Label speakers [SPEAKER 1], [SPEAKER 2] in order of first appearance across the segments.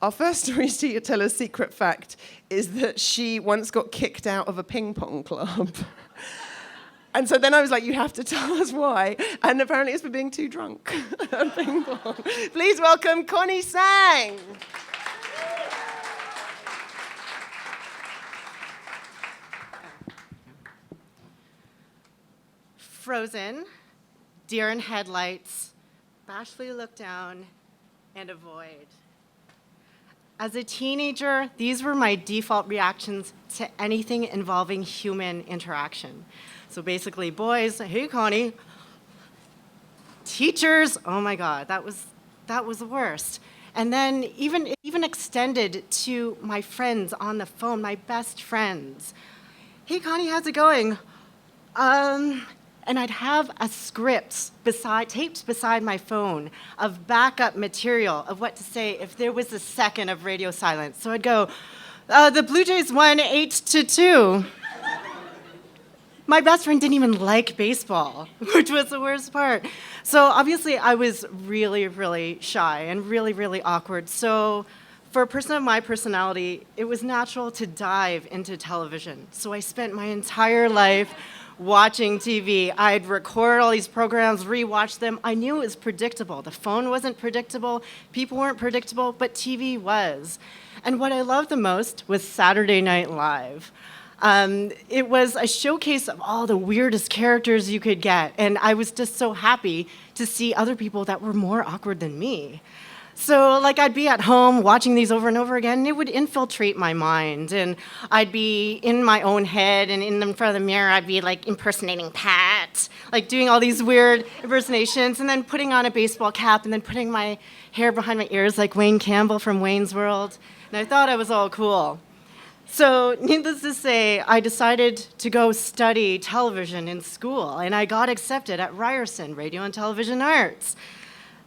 [SPEAKER 1] Our first storyteller's secret fact is that she once got kicked out of a ping pong club. And so then I was like, you have to tell us why. And apparently it's for being too drunk at ping pong. Please welcome Connie Tsang.
[SPEAKER 2] Frozen, deer in headlights, bashfully look down, and avoid. As a teenager, these were my default reactions to anything involving human interaction. So basically, boys, hey Connie. Teachers, oh my God, that was the worst. And then even extended to my friends on the phone, my best friends. Hey Connie, how's it going? And I'd have a script taped beside my phone of backup material of what to say if there was a second of radio silence. So I'd go, the Blue Jays won 8-2. My best friend didn't even like baseball, which was the worst part. So obviously I was really, really shy and really, really awkward. So for a person of my personality, it was natural to dive into television. So I spent my entire life watching TV. I'd record all these programs, rewatch them. I knew it was predictable. The phone wasn't predictable, people weren't predictable, but TV was. And what I loved the most was Saturday Night Live. It was a showcase of all the weirdest characters you could get, and I was just so happy to see other people that were more awkward than me. So like I'd be at home watching these over and over again, and it would infiltrate my mind, and I'd be in my own head, and in front of the mirror I'd be like impersonating Pat, like doing all these weird impersonations, and then putting on a baseball cap, and then putting my hair behind my ears like Wayne Campbell from Wayne's World, and I thought I was all cool. So needless to say, I decided to go study television in school, and I got accepted at Garrison, Radio and Television Arts.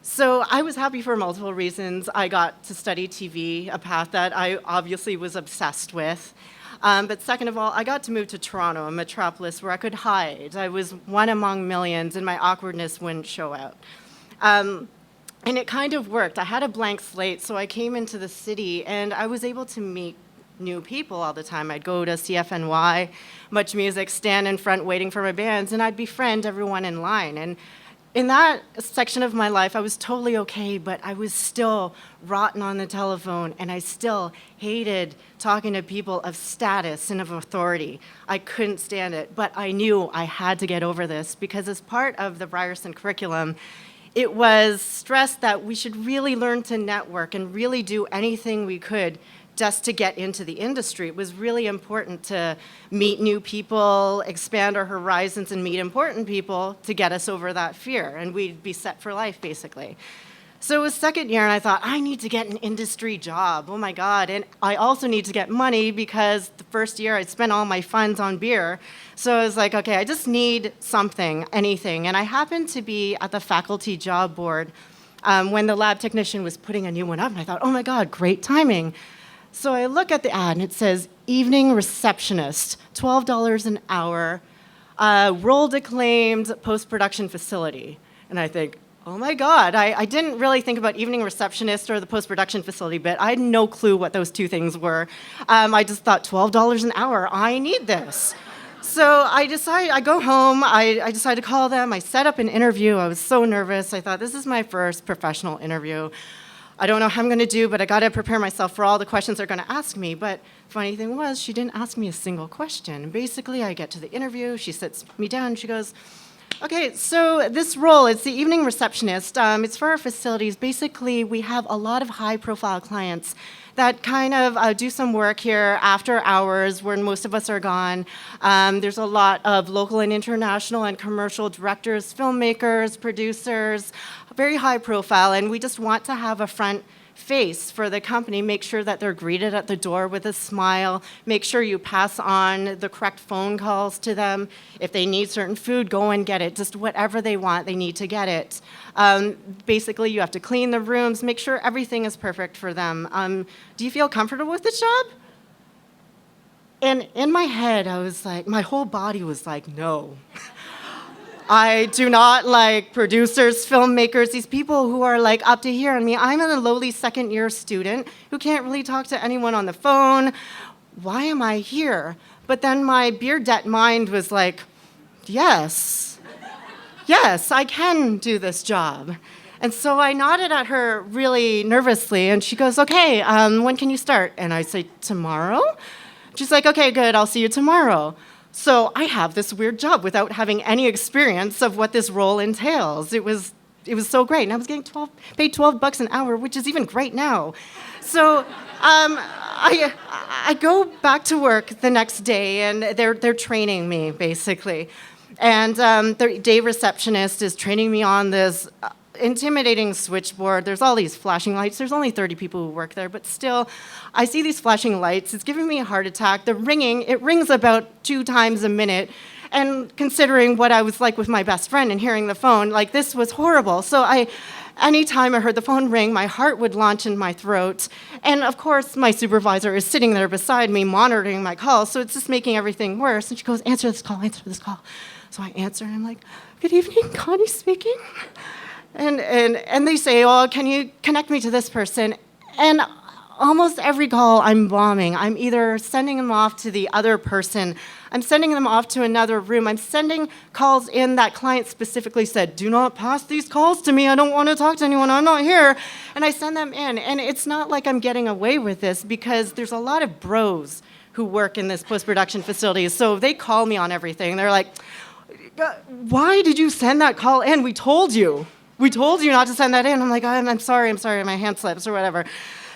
[SPEAKER 2] So I was happy for multiple reasons. I got to study TV, a path that I obviously was obsessed with. But second of all, I got to move to Toronto, a metropolis where I could hide. I was one among millions, and my awkwardness wouldn't show out. And it kind of worked. I had a blank slate, so I came into the city, and I was able to meet new people all the time. I'd go to CFNY, Much Music, stand in front waiting for my bands, and I'd befriend everyone in line. And in that section of my life, I was totally okay, but I was still rotten on the telephone, and I still hated talking to people of status and of authority. I couldn't stand it, but I knew I had to get over this, because as part of the Ryerson curriculum, it was stressed that we should really learn to network and really do anything we could just to get into the industry. It was really important to meet new people, expand our horizons, and meet important people to get us over that fear, and we'd be set for life, basically. So it was second year, and I thought, I need to get an industry job, oh my God, and I also need to get money, because the first year I spent all my funds on beer. So I was like, okay, I just need something, anything, and I happened to be at the faculty job board when the lab technician was putting a new one up, and I thought, oh my God, great timing. So I look at the ad, and it says, evening receptionist, $12 an hour, world-acclaimed post-production facility. And I think, oh my God, I didn't really think about evening receptionist or the post-production facility, but I had no clue what those two things were. I just thought, $12 an hour, I need this. So I go home, I decide to call them, I set up an interview, I was so nervous, I thought, this is my first professional interview. I don't know how I'm going to do, but I got to prepare myself for all the questions they're going to ask me. But funny thing was, she didn't ask me a single question. Basically, I get to the interview, she sits me down, and she goes, okay, so this role, it's the evening receptionist. It's for our facilities. Basically, we have a lot of high-profile clients that kind of do some work here after hours when most of us are gone. There's a lot of local and international and commercial directors, filmmakers, producers, very high profile, and we just want to have a front face for the company, make sure that they're greeted at the door with a smile, make sure you pass on the correct phone calls to them. If they need certain food, go and get it. Just whatever they want, they need to get it. Basically, you have to clean the rooms, make sure everything is perfect for them. Do you feel comfortable with the job? And in my head, I was like, my whole body was like, no. I do not like producers, filmmakers, these people who are like up to here. I mean, I'm a lowly second-year student who can't really talk to anyone on the phone. Why am I here? But then my beer debt mind was like, yes, I can do this job. And so I nodded at her really nervously, and she goes, okay, when can you start? And I say, tomorrow? She's like, okay, good, I'll see you tomorrow. So I have this weird job without having any experience of what this role entails. It was so great, and I was getting paid $12 an hour, which is even great now. So I go back to work the next day, and they're training me basically, and the day receptionist is training me on this intimidating switchboard. There's all these flashing lights. There's only 30 people who work there, but still, I see these flashing lights. It's giving me a heart attack. The ringing, it rings about 2 times a minute. And considering what I was like with my best friend and hearing the phone, like this was horrible. So anytime I heard the phone ring, my heart would launch in my throat. And of course, my supervisor is sitting there beside me monitoring my call, so it's just making everything worse. And she goes, answer this call, answer this call. So I answer, and I'm like, good evening, Connie speaking. And they say, oh, can you connect me to this person? And almost every call I'm bombing. I'm either sending them off to the other person, I'm sending them off to another room, I'm sending calls in that client specifically said, do not pass these calls to me, I don't want to talk to anyone, I'm not here. And I send them in. And it's not like I'm getting away with this because there's a lot of bros who work in this post-production facility. So they call me on everything. They're like, why did you send that call in? We told you. We told you not to send that in. I'm like, I'm sorry, my hand slips or whatever.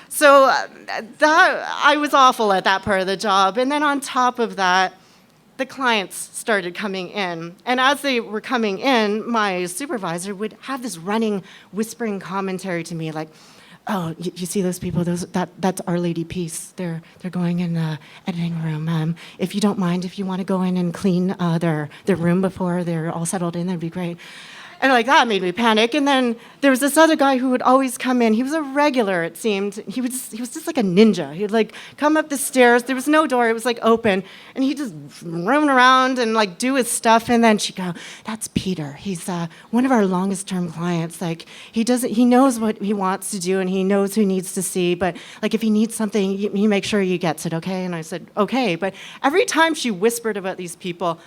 [SPEAKER 2] So I was awful at that part of the job. And then on top of that, the clients started coming in. And as they were coming in, my supervisor would have this running, whispering commentary to me like, oh, you see those people? That's Our Lady Peace. They're going in the editing room. If you don't mind, if you want to go in and clean their room before they're all settled in, that'd be great. And like that made me panic. And then there was this other guy who would always come in. He was a regular, it seemed. He was just like a ninja. He'd like come up the stairs. There was no door. It was like open. And he'd just roam around and like do his stuff. And then she'd go, that's Peter. He's one of our longest term clients. Like he knows what he wants to do and he knows who needs to see. But like if he needs something, you make sure he gets it, okay? And I said, okay. But every time she whispered about these people,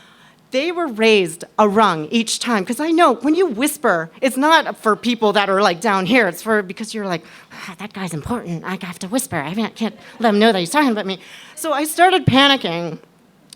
[SPEAKER 2] they were raised a rung each time. Because I know when you whisper, it's not for people that are like down here. It's for because you're like, that guy's important. I have to whisper. I can't let him know that he's talking about me. So I started panicking.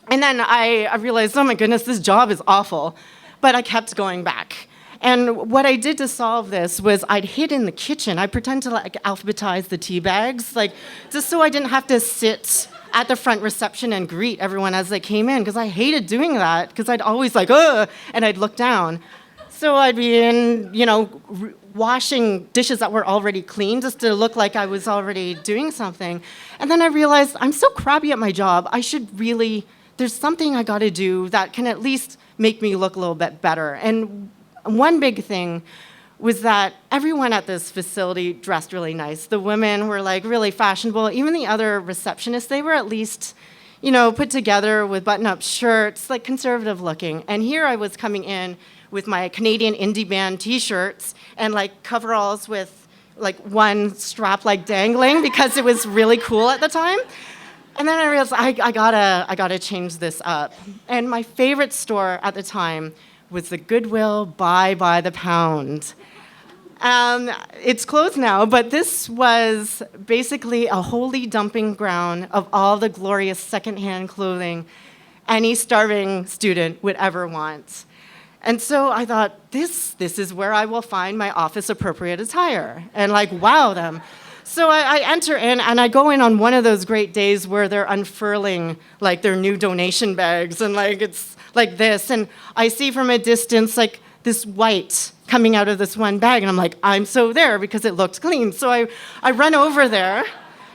[SPEAKER 2] And then I realized, oh my goodness, this job is awful. But I kept going back. And what I did to solve this was I'd hid in the kitchen. I pretend to like alphabetize the tea bags, like just so I didn't have to sit at the front reception and greet everyone as they came in, because I hated doing that, because I'd always like, ugh, and I'd look down. So I'd be in, washing dishes that were already clean just to look like I was already doing something. And then I realized I'm so crappy at my job, there's something I gotta do that can at least make me look a little bit better. And one big thing was that everyone at this facility dressed really nice. The women were like really fashionable. Even the other receptionists, they were at least, put together with button-up shirts, like conservative looking. And here I was coming in with my Canadian indie band t-shirts and like coveralls with like one strap like dangling because it was really cool at the time. And then I realized I gotta change this up. And my favorite store at the time was the Goodwill by the pound. It's closed now, but this was basically a holy dumping ground of all the glorious secondhand clothing any starving student would ever want. And so I thought, this is where I will find my office-appropriate attire and like wow them. So I enter in and I go in on one of those great days where they're unfurling like their new donation bags and like it's like this. And I see from a distance like this white coming out of this one bag. And I'm like, I'm so there because it looked clean. So I run over there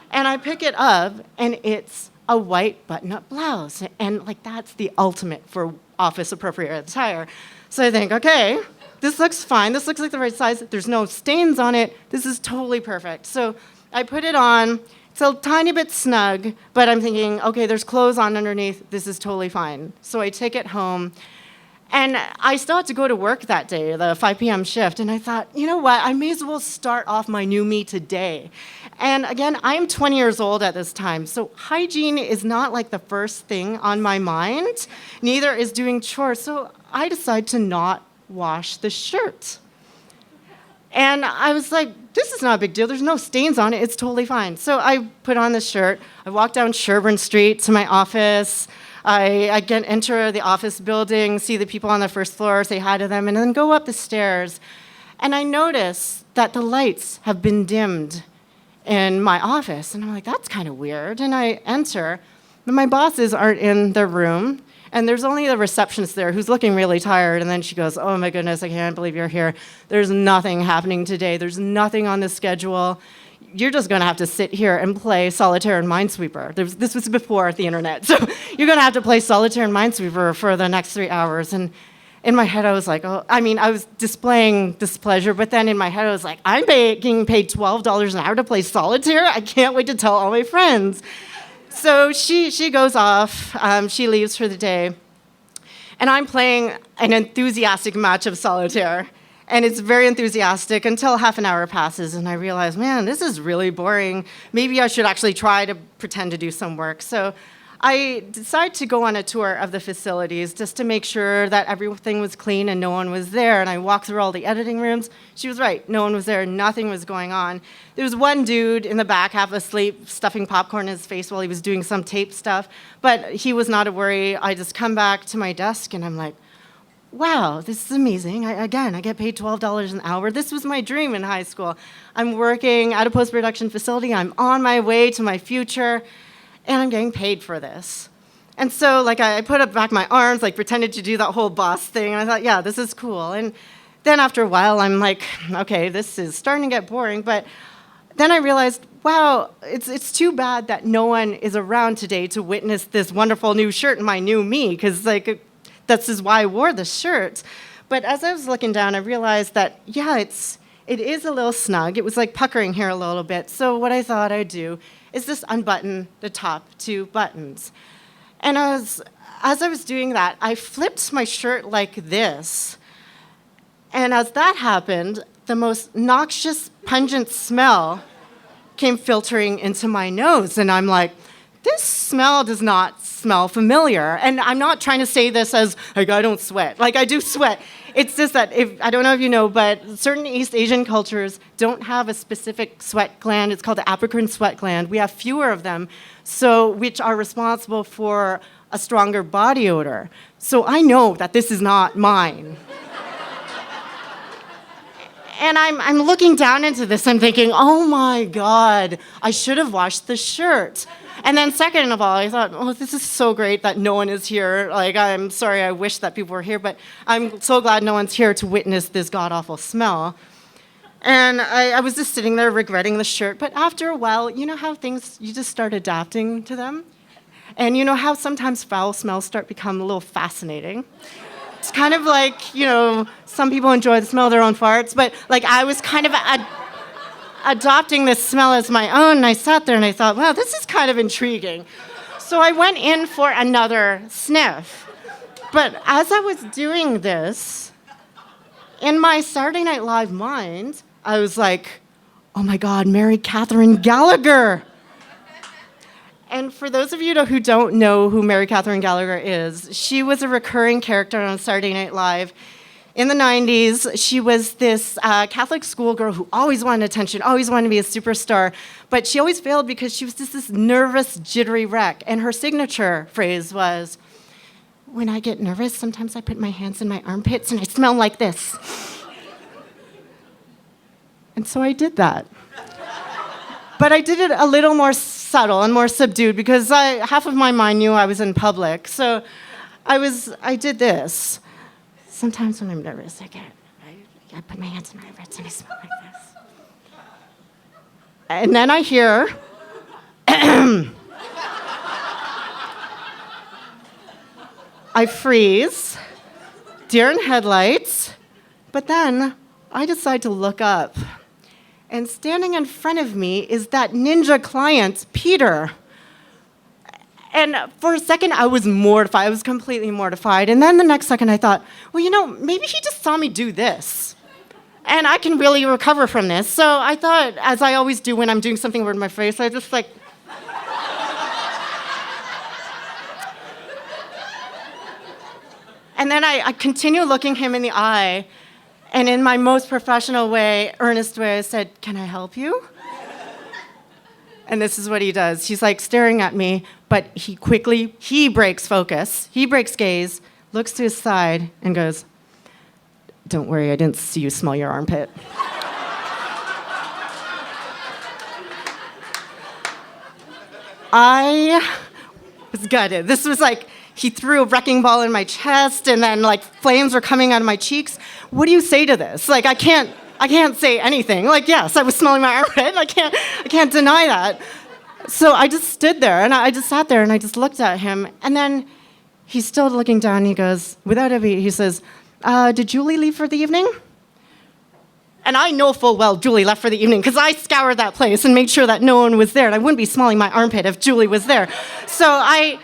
[SPEAKER 2] and I pick it up and it's a white button-up blouse. And like that's the ultimate for office-appropriate attire. So I think, okay, this looks fine. This looks like the right size. There's no stains on it. This is totally perfect. So I put it on. It's a tiny bit snug, but I'm thinking, okay, there's clothes on underneath. This is totally fine. So I take it home. And I still had to go to work that day, the 5 p.m. shift, and I thought, you know what, I may as well start off my new me today. And again, I'm 20 years old at this time, so hygiene is not like the first thing on my mind, neither is doing chores, so I decided to not wash the shirt. And I was like, this is not a big deal. There's no stains on it. It's totally fine. So I put on the shirt. I walked down Sherburne Street to my office. I enter the office building, see the people on the first floor, say hi to them, and then go up the stairs. And I notice that the lights have been dimmed in my office. And I'm like, that's kind of weird. And I enter, but my bosses aren't in their room. And there's only the receptionist there who's looking really tired. And then she goes, oh my goodness, I can't believe you're here. There's nothing happening today. There's nothing on the schedule. You're just going to have to sit here and play Solitaire and Minesweeper. This was before the internet. So you're going to have to play Solitaire and Minesweeper for the next 3 hours. And in my head, I was like, oh, I mean, I was displaying displeasure. But then in my head, I was like, I'm getting paid $12 an hour to play Solitaire? I can't wait to tell all my friends. So she goes off, she leaves for the day, and I'm playing an enthusiastic match of Solitaire, and it's very enthusiastic until half an hour passes, and I realize, man, this is really boring. Maybe I should actually try to pretend to do some work. So I decided to go on a tour of the facilities just to make sure that everything was clean and no one was there. And I walked through all the editing rooms. She was right. No one was there. Nothing was going on. There was one dude in the back, half asleep, stuffing popcorn in his face while he was doing some tape stuff. But he was not a worry. I just come back to my desk, and I'm like, wow, this is amazing. I get paid $12 an hour. This was my dream in high school. I'm working at a post-production facility. I'm on my way to my future. And I'm getting paid for this. And so, like, I put up back my arms, like, pretended to do that whole boss thing, and I thought, yeah, this is cool. And then after a while, I'm like, okay, this is starting to get boring, but then I realized, wow, it's too bad that no one is around today to witness this wonderful new shirt and my new me, because, like, this is why I wore the shirt. But as I was looking down, I realized that, yeah, it is a little snug. It was, like, puckering here a little bit. So what I thought I'd do is just unbutton the top 2 buttons. And as I was doing that, I flipped my shirt like this. And as that happened, the most noxious, pungent smell came filtering into my nose. And I'm like, this smell does not smell familiar. And I'm not trying to say this as, like, I don't sweat. Like, I do sweat. It's just that, I don't know if you know, but certain East Asian cultures don't have a specific sweat gland. It's called the apocrine sweat gland. We have fewer of them, which are responsible for a stronger body odor. So I know that this is not mine. And I'm looking down into this, I'm thinking, oh my God, I should have washed the shirt. And then second of all, I thought, oh, this is so great that no one is here. Like, I'm sorry, I wish that people were here, but I'm so glad no one's here to witness this god-awful smell. And I was just sitting there regretting the shirt, but after a while, you know how you just start adapting to them? And you know how sometimes foul smells start become a little fascinating? It's kind of like, some people enjoy the smell of their own farts, but like I was kind of adopting this smell as my own, and I sat there and I thought, wow, this is kind of intriguing. So I went in for another sniff. But as I was doing this, in my Saturday Night Live mind, I was like, oh my God, Mary Catherine Gallagher. And for those of you who don't know who Mary Catherine Gallagher is, she was a recurring character on Saturday Night Live. In the 90s, she was this Catholic schoolgirl who always wanted attention, always wanted to be a superstar, but she always failed because she was just this nervous, jittery wreck. And her signature phrase was, when I get nervous, sometimes I put my hands in my armpits and I smell like this. And so I did that. But I did it a little more subtle and more subdued because half of my mind knew I was in public. So I did this. Sometimes when I'm nervous, I put my hands in my armpits and I smell like this. And then I hear, I freeze, deer in headlights, but then I decide to look up. And standing in front of me is that ninja client, Peter. And for a second, I was mortified. I was completely mortified. And then the next second, I thought, well, maybe he just saw me do this. And I can really recover from this. So I thought, as I always do when I'm doing something weird in my face, I just And then I continue looking him in the eye. And in my most professional way, earnest way, I said, can I help you? And this is what he does. He's like staring at me, but he breaks focus. He breaks gaze, looks to his side, and goes, don't worry, I didn't see you smell your armpit. I was gutted. This was like, he threw a wrecking ball in my chest, and then like flames were coming out of my cheeks. What do you say to this? Like, I can't say anything. Like, yes, I was smelling my armpit. I can't deny that. So I just stood there, and I just sat there, and I just looked at him. And then he's still looking down, and he goes, without a beat, he says, did Julie leave for the evening? And I know full well Julie left for the evening because I scoured that place and made sure that no one was there. And I wouldn't be smelling my armpit if Julie was there. So I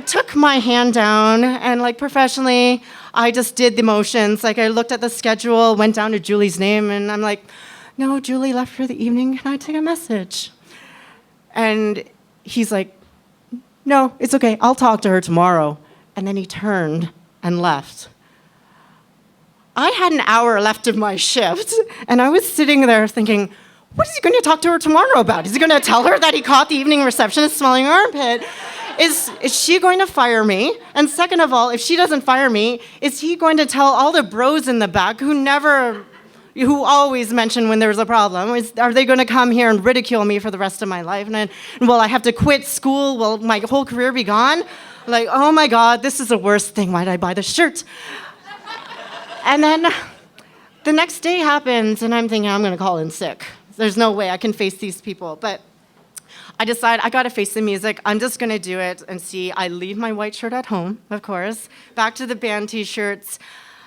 [SPEAKER 2] took my hand down, and like professionally, I just did the motions. Like I looked at the schedule, went down to Julie's name, and I'm like, no, Julie left for the evening. Can I take a message? And he's like, no, it's okay. I'll talk to her tomorrow. And then he turned and left. I had an hour left of my shift, and I was sitting there thinking, what is he going to talk to her tomorrow about? Is he going to tell her that he caught the evening receptionist smelling her armpit? Is she going to fire me? And second of all, if she doesn't fire me, is he going to tell all the bros in the back who always mention when there's a problem? Are they going to come here and ridicule me for the rest of my life? And will I have to quit school? Will my whole career be gone? Like, oh my God, this is the worst thing. Why did I buy the shirt? And then the next day happens, and I'm thinking, I'm going to call in sick. There's no way I can face these people. But I decide I got to face the music. I'm just going to do it and see. I leave my white shirt at home, of course, back to the band T-shirts.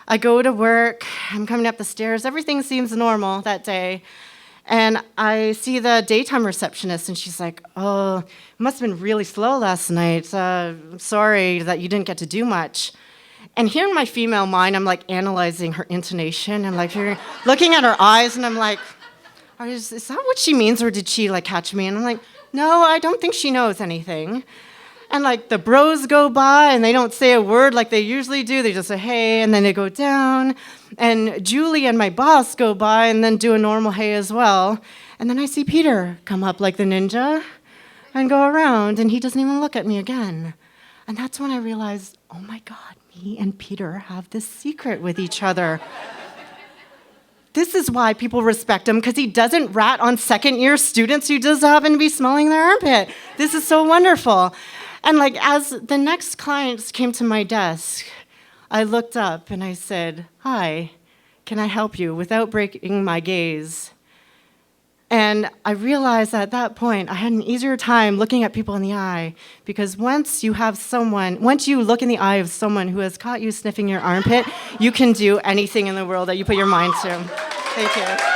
[SPEAKER 2] I go to work. I'm coming up the stairs. Everything seems normal that day. And I see the daytime receptionist, and she's like, oh, it must have been really slow last night. Sorry that you didn't get to do much. And here in my female mind, I'm like analyzing her intonation. I'm like looking at her eyes, and I'm like, is that what she means, or did she like catch me? And I'm like, no, I don't think she knows anything. And like the bros go by, and they don't say a word like they usually do. They just say, hey, and then they go down. And Julie and my boss go by and then do a normal hey as well. And then I see Peter come up like the ninja and go around, and he doesn't even look at me again. And that's when I realized, oh my God, me and Peter have this secret with each other. This is why people respect him, because he doesn't rat on second-year students who just happen to be smelling their armpit. This is so wonderful. And like as the next clients came to my desk, I looked up and I said, hi, can I help you, without breaking my gaze? And I realized at that point, I had an easier time looking at people in the eye, because once you look in the eye of someone who has caught you sniffing your armpit, you can do anything in the world that you put your mind to. Thank you.